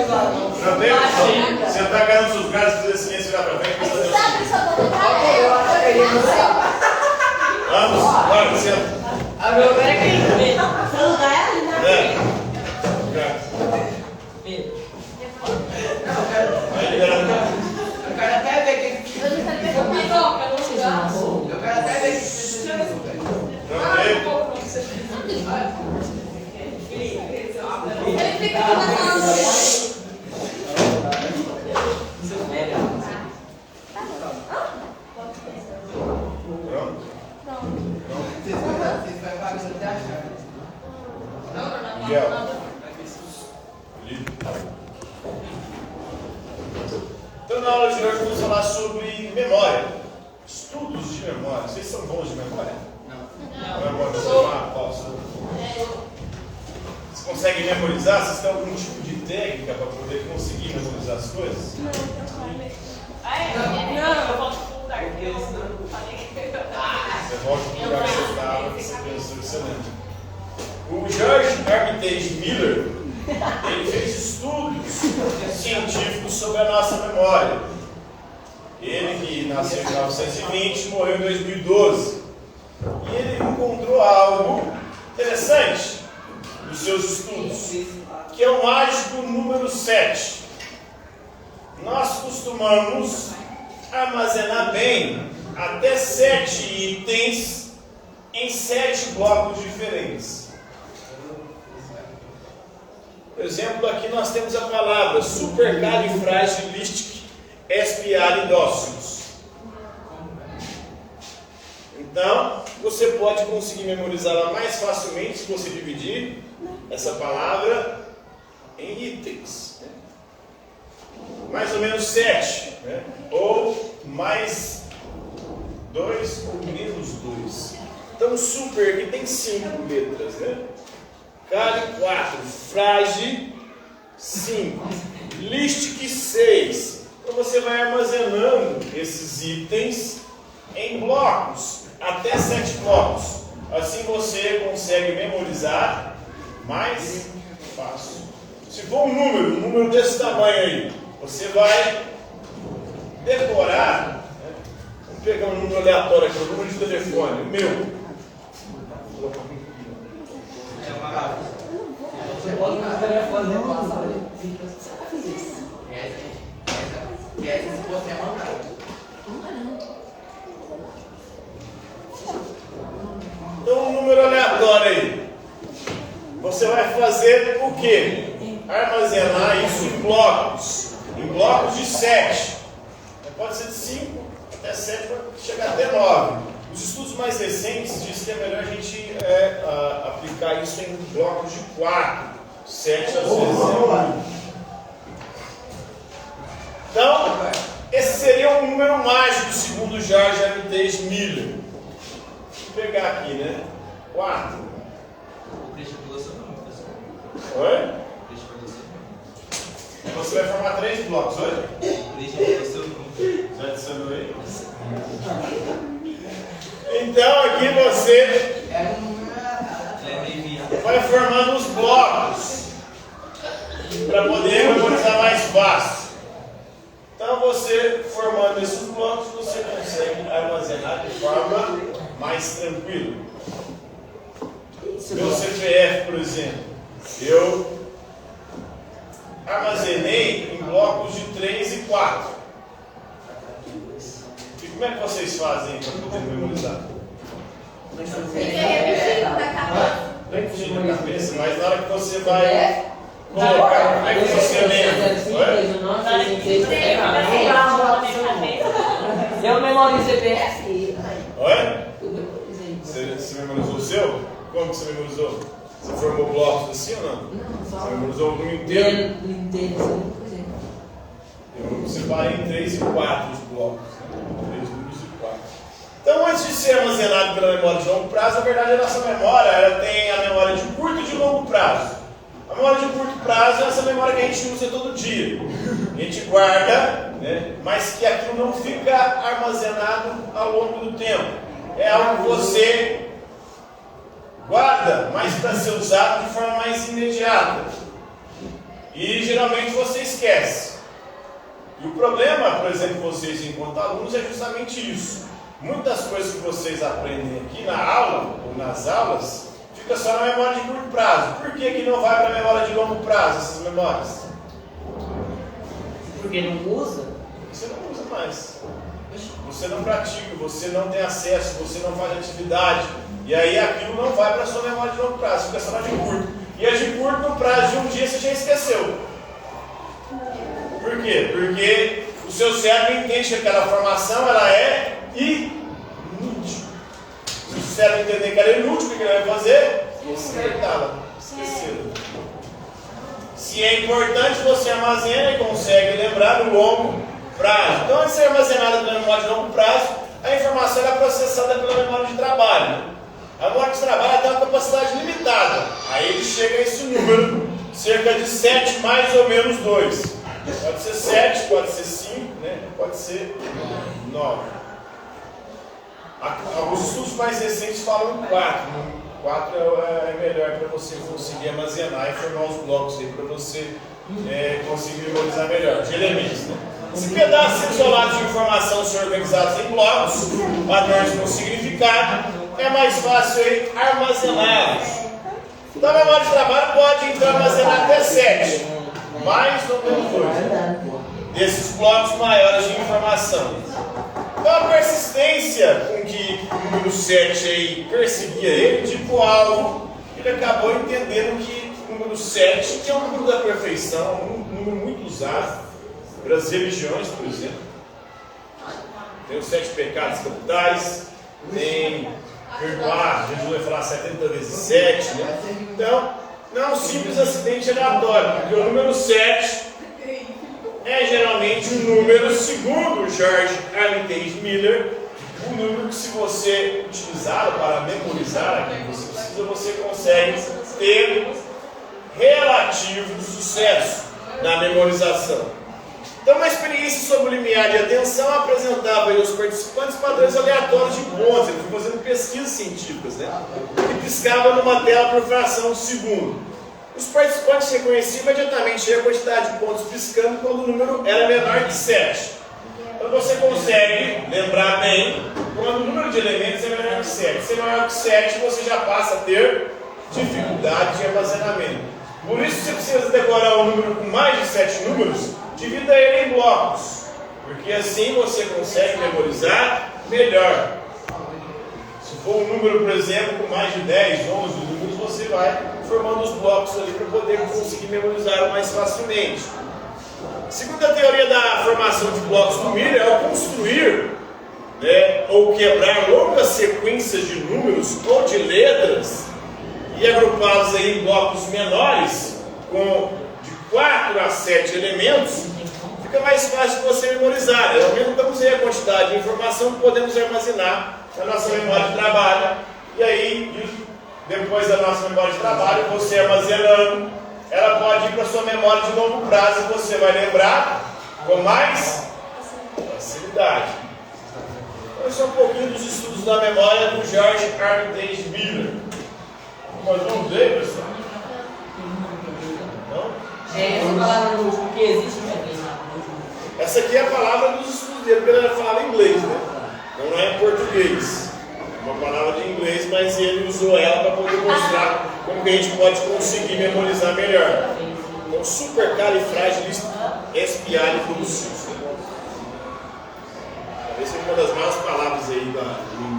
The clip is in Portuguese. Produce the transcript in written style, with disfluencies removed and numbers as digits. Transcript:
Não tem opção. Você está ganhando seus lugares, fazer silêncio, olhar para frente. Vamos, bora, senta. Agora é quem? Eu quero até ver quem. Eu quero até ver Ele fica falando. Então, na aula de hoje, vamos falar sobre memória. Estudos de memória. Vocês são bons de memória? Não. Memória, vocês conseguem memorizar? Vocês têm algum tipo de técnica para poder conseguir memorizar as coisas? Não, eu volto pro lugar que eu falei. Você volta para o lugar que você estava, você pensou que você lembra. O George Armitage Miller, ele fez estudos científicos sobre a nossa memória. Ele que nasceu em 1920 e morreu em 2012. E ele encontrou algo interessante nos seus estudos, que é o mágico número 7. Nós costumamos armazenar bem até 7 itens em 7 blocos diferentes. Por exemplo, aqui nós temos a palavra supercalifragilisticexpialidocious. Então, você pode conseguir memorizá-la mais facilmente se você dividir essa palavra em itens. Mais ou menos 7, né? Ou mais 2 ou menos 2. Então, super aqui tem 5 letras, né? Cali 4, frage 5, listic 6. Então você vai armazenando esses itens em blocos, até 7 blocos. Assim você consegue memorizar mais fácil. Se for um número desse tamanho aí, você vai decorar, né? Vamos pegar um número aleatório aqui, o número de telefone, o meu. Você pode no telefone e passar ali. Essa se você mandar. Então, um número aleatório aí. Você vai fazer o quê? Armazenar isso em blocos de 7. Pode ser de 5 até 7, pode chegar até 9. Os estudos mais recentes dizem que é melhor a gente aplicar isso em blocos de 4, 7 às vezes. Então, esse seria um número mágico segundo George Armitage Miller. Vou pegar aqui, né? 4. Oi? Você vai formar 3 blocos, oi? Já adicionou aí? Então aqui você vai formando os blocos para poder memorizar mais fácil. Então você formando esses blocos, você consegue armazenar de forma mais tranquila. Meu CPF, por exemplo, eu armazenei em blocos de 3 e 4. E como é que vocês fazem para poder memorizar? Fica repetindo na cabeça. Repetindo na cabeça, mas na hora que você vai colocar, como é que você lembra? Eu memorizo CPF. Oi? Você memorizou o seu? Como que você memorizou? Você formou blocos assim ou não? Não, só. Você memorizou o número inteiro? Inteiro, por exemplo. Eu separei em 3 e 4 os blocos. 3 números e 4. Então, antes de ser armazenado pela memória de longo prazo, na verdade a nossa memória ela tem a memória de curto e de longo prazo. A memória de curto prazo é essa memória que a gente usa todo dia. A gente guarda, né, mas que aquilo não fica armazenado ao longo do tempo. É algo que você guarda, mas para ser usado de forma mais imediata. E geralmente você esquece. E o problema, por exemplo, vocês enquanto alunos, é justamente isso. Muitas coisas que vocês aprendem aqui na aula, ou nas aulas, fica só na memória de curto prazo. Por que que não vai para a memória de longo prazo, essas memórias? Porque não usa? Você não usa mais. Você não pratica, você não tem acesso, você não faz atividade. E aí aquilo não vai para a sua memória de longo prazo, fica só na de curto. E a de curto, no prazo de um dia, você já esqueceu. Por quê? Porque o seu cérebro entende que aquela formação ela é inútil. Se o cérebro entender que ela é inútil, o que ele vai fazer? Descartá-la. Esquecê-la. Se é importante, você armazena e consegue lembrar no longo prazo. Então, antes de ser armazenada pela memória de longo prazo, a informação é processada pela memória de trabalho. A memória de trabalho tem uma capacidade limitada. Aí ele chega a esse número, cerca de 7 mais ou menos 2. Pode ser 7, pode ser 5, né? Pode ser 9. Os estudos mais recentes falam em 4. 4 é melhor para você conseguir armazenar e formar os blocos aí para você conseguir memorizar melhor, de elementos. Né? Se pedaços isolados de informação são organizados em blocos, padrões com significado, é mais fácil armazená-los. Então a memória de trabalho pode então armazenar até 7, mais ou menos 2, desses blocos maiores de informação. Então a persistência com que o número 7 aí perseguia ele, tipo algo, ele acabou entendendo que o número 7, que é um número da perfeição, um número muito usado pelas religiões, por exemplo. Tem os 7 pecados capitais, tem perdoar, Jesus vai falar 70 vezes 7, né? Então, não é um simples acidente aleatório, porque o número 7 é geralmente um número, segundo George Armitage Miller, um número que, se você utilizá-lo para memorizar aquilo que você precisa, você consegue ter relativo sucesso na memorização. Então, uma experiência sobre o limiar de atenção apresentava aos participantes padrões aleatórios de pontos. Ele foi fazendo pesquisas científicas, né? E piscava numa tela por fração de segundo. Os participantes reconheciam imediatamente a quantidade de pontos piscando quando o número era menor que 7. Então você consegue lembrar bem quando o número de elementos é menor que 7. Se é maior que 7, você já passa a ter dificuldade de armazenamento. Por isso, você precisa decorar um número com mais de 7 números, divida ele em blocos, porque assim você consegue memorizar melhor. Se for um número, por exemplo, com mais de 10, 11 números, você vai formando os blocos ali para poder conseguir memorizar mais facilmente. Segundo a teoria da formação de blocos do Miller, ao construir ou quebrar longas sequências de números ou de letras e agrupá-los em blocos menores, de 4 a 7 elementos, fica mais fácil de você memorizar. Aumentamos aí a quantidade de informação que podemos armazenar na nossa memória de trabalho. E aí, depois da nossa memória de trabalho, você armazenando, ela pode ir para a sua memória de longo prazo e você vai lembrar com mais facilidade. Então, esse é um pouquinho dos estudos da memória do George Armitage Miller. Nós vamos ver, pessoal? Não? Essa palavra no último que existe mesmo. Essa aqui é a palavra dos estudos dele, porque ele fala em inglês, né? Não é em português. É uma palavra de inglês, mas ele usou ela para poder mostrar como que a gente pode conseguir memorizar melhor. Então, supercalifragilisticexpialidocious. Talvez seja uma das maiores palavras aí da língua.